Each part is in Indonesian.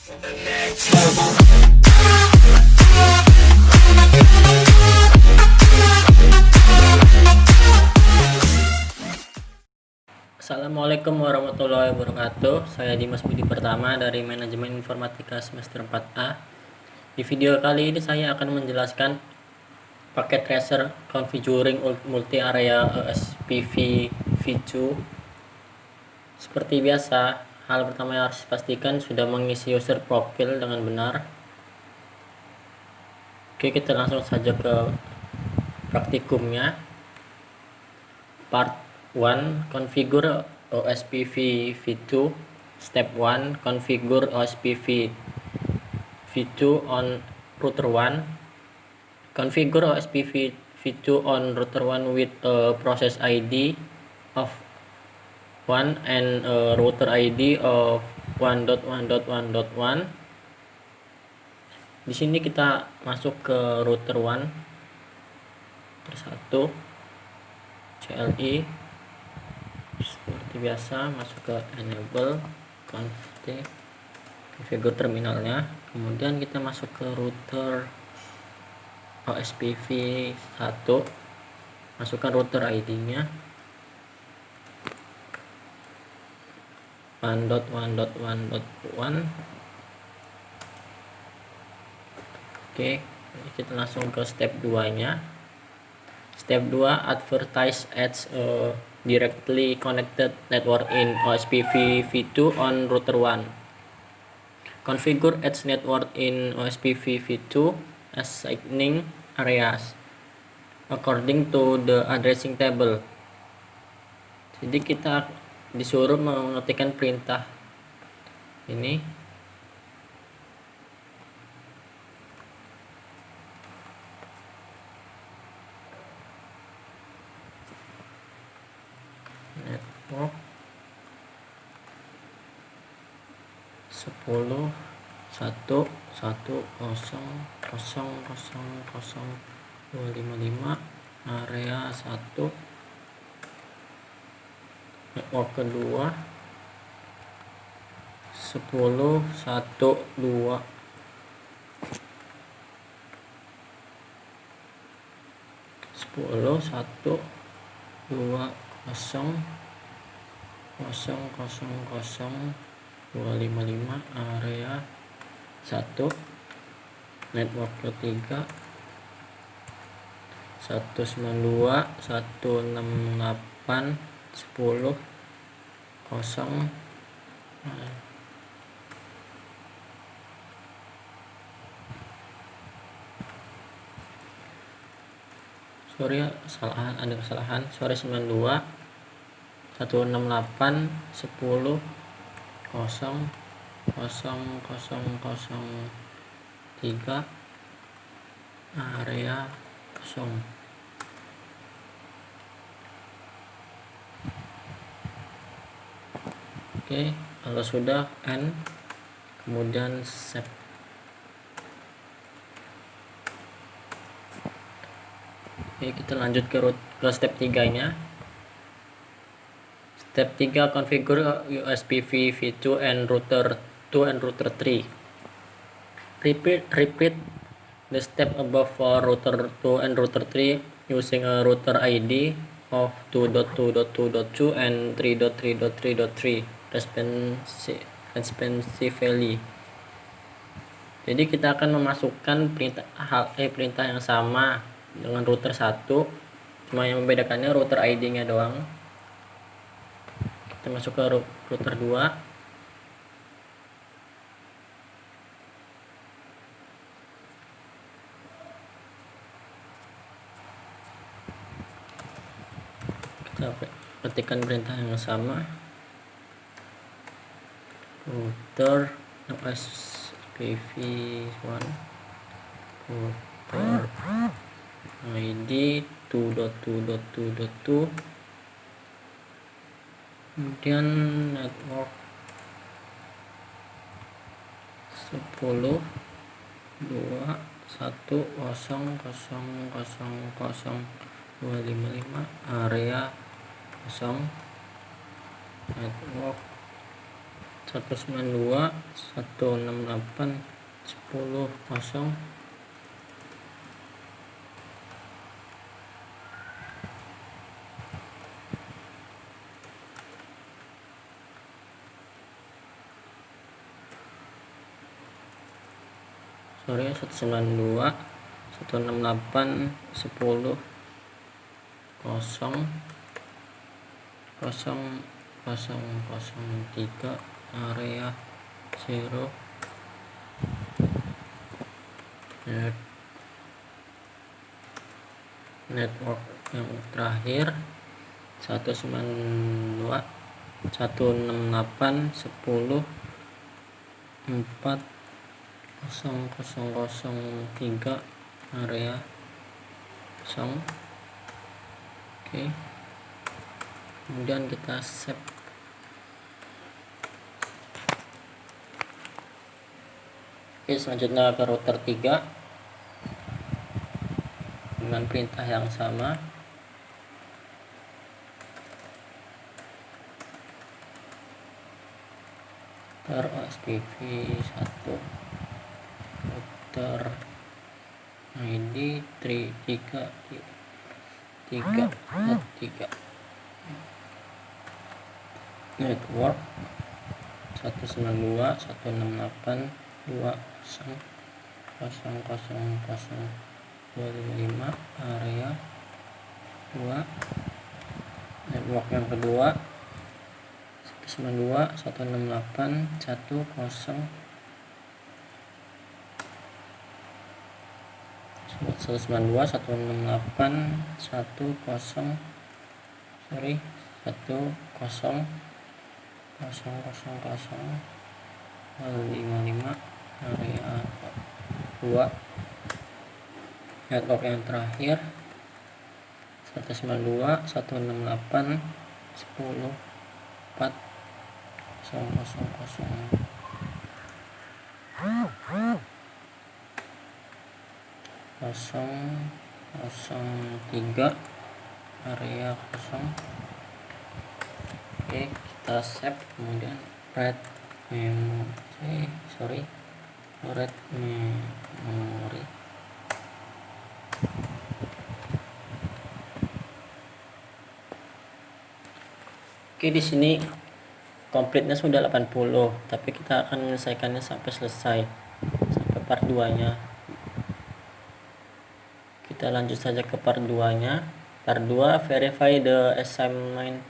Assalamualaikum warahmatullahi wabarakatuh. Saya Dimas Budi Pertama dari Manajemen Informatika semester 4A. Di video kali ini saya akan menjelaskan paket tracer configuring multi area SPV V2. Seperti biasa, hal pertama yang harus dipastikan sudah mengisi user profile dengan benar. Oke, kita langsung saja ke praktikumnya. Part 1. Configure OSPV V2. Step 1. Configure OSPV V2 on router 1. Configure OSPV V2 on router 1 with a process ID of 1 and a router ID of 1.1.1.1. Di sini kita masuk ke router 1. Router 1 CLI. Seperti biasa, masuk ke enable configure terminalnya, kemudian kita masuk ke router OSPV 1, masukkan router ID nya 1.1.1.1. Oke, kita langsung ke step 2 nya. Step 2. Advertise as a directly connected network in OSPV V2 on router 1. Configure edge network in OSPV V2 assigning areas according to the addressing table. Jadi kita disuruh mengetikkan perintah ini. Network 10 1 1 0 0 0 0 255 area 1. Network kedua 10 1 2 10 1 2 0 0 0 255 area 1. Network ketiga 192 168 10 0. Sorry ya, ada kesalahan. Sorry, 92 168 10 0 0 0 3 area 0. Oke, kalau sudah end, kemudian save. Oke, kita lanjut ke step 3 nya. Step 3. Configure USPV V2 and router 2 and router 3. Repeat the step above for router 2 and router 3 using a router ID of 2.2.2.2 and 3.3.3.3 respectively. Jadi kita akan memasukkan perintah yang sama dengan router 1, cuma yang membedakannya router ID nya doang. Kita masuk ke router 2. Kita ketikkan perintah yang sama, router OSPV 1 router ID 2.2.2.2, kemudian network 10 2 1 0 0 0 255 area 0. Network 1 192.168.10.0. Sorry, 192.168.10.0.003 area 0 network yang terakhir 192.168.10.003 area 0. Oke, kemudian kita save. Oke, selanjutnya ke router 3 dengan perintah yang sama. Router OSPF 1 router ID 3 network 192.168.20.000.000.025 area 2. Network yang kedua 192.168.10.000.055 area 2. Network yang terakhir 192.168.10.003 area 0. Oke, kita save. Kemudian read memory. Oke, di sini completeness sudah 80, tapi kita akan menyelesaikannya sampai selesai, sampai part 2-nya. Kita lanjut saja ke part 2-nya. Part 2, verify the assignment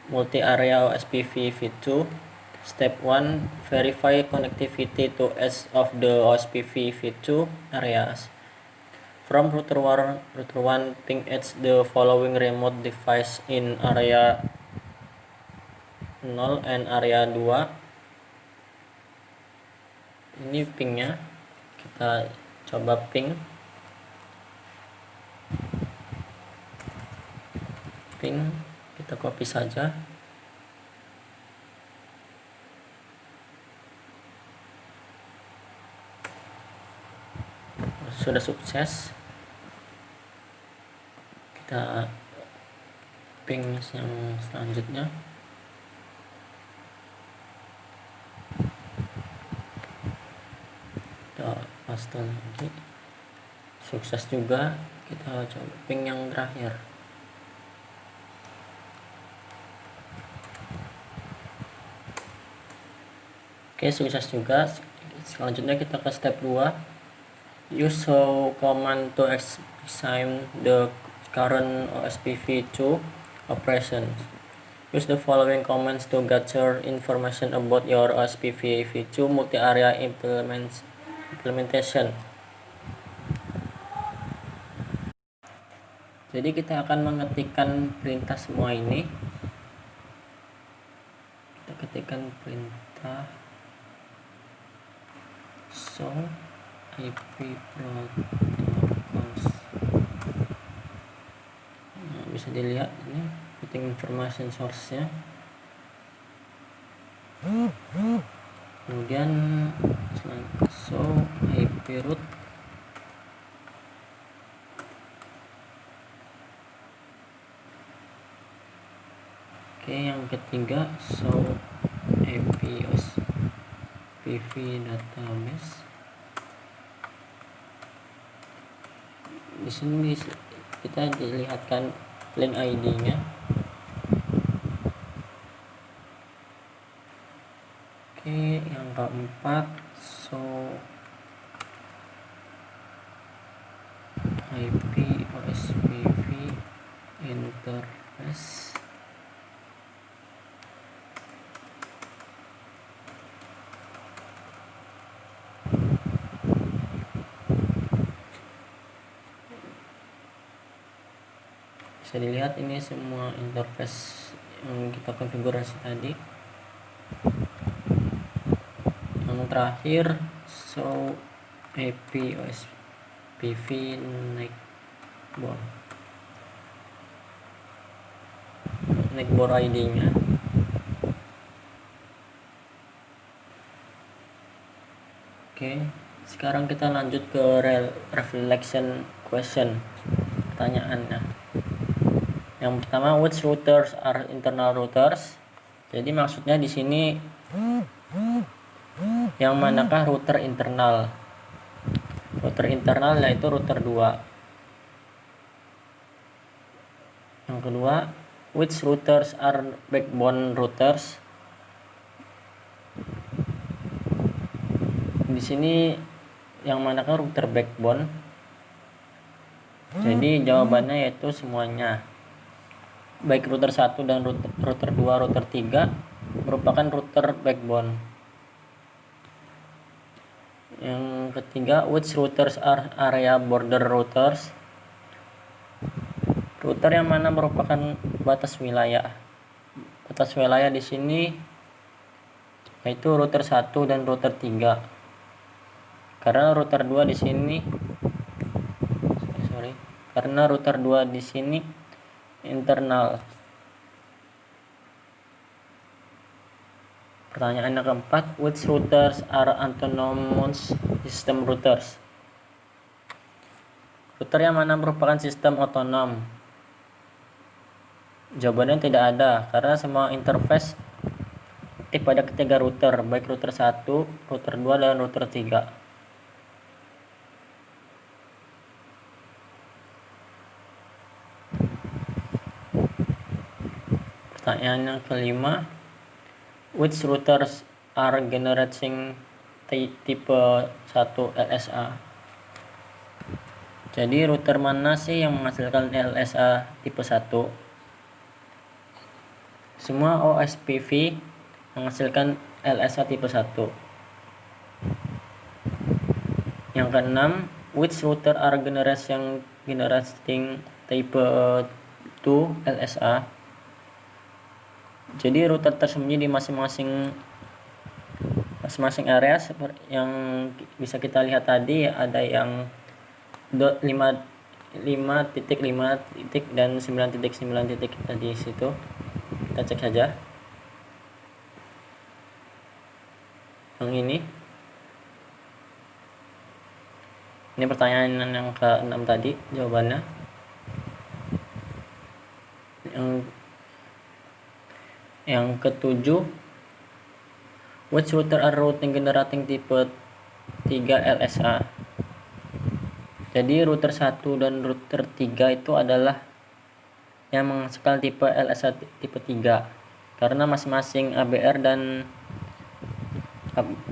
multi-area OSPF v2. Step 1, verify connectivity to edge of the OSPF v2 areas. From router 1, ping edge the following remote device in area 0 and area 2. Ini pingnya, kita coba ping kita copy saja. Sudah sukses. Kita ping yang selanjutnya. Kita paste lagi. Sukses juga. Kita coba ping yang terakhir. Oke, sukses juga. Selanjutnya kita ke step 2. Use show command to assign the current OSPF2 operation. Use the following commands to gather information about your OSPF2 multi-area implementation. Jadi kita akan mengetikkan perintah semua ini. Kita ketikkan perintah show IP protocols. Nah, bisa dilihat ini ketik information source-nya. Kemudian show IP root. Oke, yang ketiga show IP host. OSPV database. Di sini kita dilihatkan link ID-nya. Oke, yang keempat, IP OSPV interface. Bisa dilihat ini semua interface yang kita konfigurasi tadi. Yang terakhir IP OSPV neckboard ID-nya. Oke, sekarang kita lanjut ke reflection question, pertanyaannya. Yang pertama, which routers are internal routers? Jadi maksudnya di sini yang manakah router internal? Router internal yaitu router 2. Yang kedua, which routers are backbone routers? Di sini yang manakah router backbone? Jadi jawabannya yaitu semuanya. Baik router 1 dan router 2, router 3 merupakan router backbone. Yang ketiga, which routers are area border routers? Router yang mana merupakan batas wilayah? Batas wilayah di sini yaitu router 1 dan router 3. Karena router 2 di sini karena router 2 di sini internal. Pertanyaan yang keempat, which routers are autonomous system routers? Router yang mana merupakan sistem otonom? Jawabannya tidak ada, karena semua interface aktif pada ketiga router, baik router 1, router 2, dan router 3. Pertanyaan yang kelima, which routers are generating tipe 1 LSA? Jadi router mana sih yang menghasilkan LSA tipe 1? Semua OSPV menghasilkan LSA tipe 1. Yang keenam, which router are generating type 2 LSA? Jadi router tersembunyi di masing-masing area seperti yang bisa kita lihat tadi, ada yang 5.5 dan 9.9 tadi situ. Kita cek saja. Yang ini pertanyaan yang ke-6 tadi jawabannya. Yang ke-7, which router are routing generating tipe 3 LSA? Jadi router 1 dan router 3 itu adalah yang menghasilkan tipe LSA tipe 3, karena masing-masing ABR dan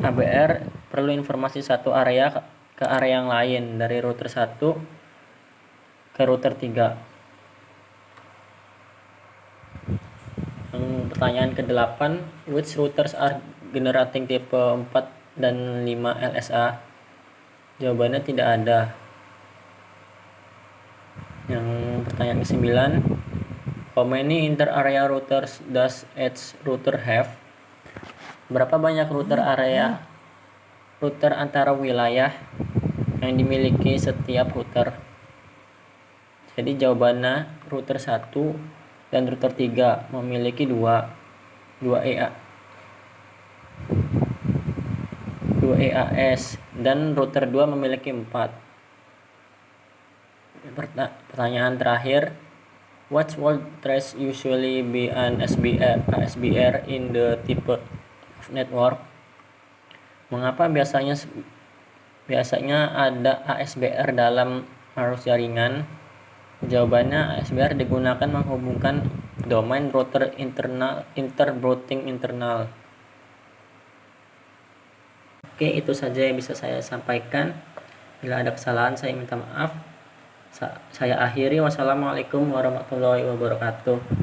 ABR perlu informasi satu area ke area yang lain, dari router 1 ke router 3. Pertanyaan ke-8, which routers are generating tipe 4 dan 5 LSA? Jawabannya tidak ada. Yang pertanyaan ke-9, how many inter-area routers does each router have? Berapa banyak router antara wilayah yang dimiliki setiap router? Jadi jawabannya router 1 dan router 3 memiliki 2 EAS dan router 2 memiliki 4. Pertanyaan terakhir, what voltage usually be an ASBR in the type of network? Mengapa biasanya ada ASBR dalam arus jaringan? Jawabannya, ASBR digunakan menghubungkan domain router routing internal. Oke, itu saja yang bisa saya sampaikan. Bila ada kesalahan, saya minta maaf. Saya akhiri. Wassalamualaikum warahmatullahi wabarakatuh.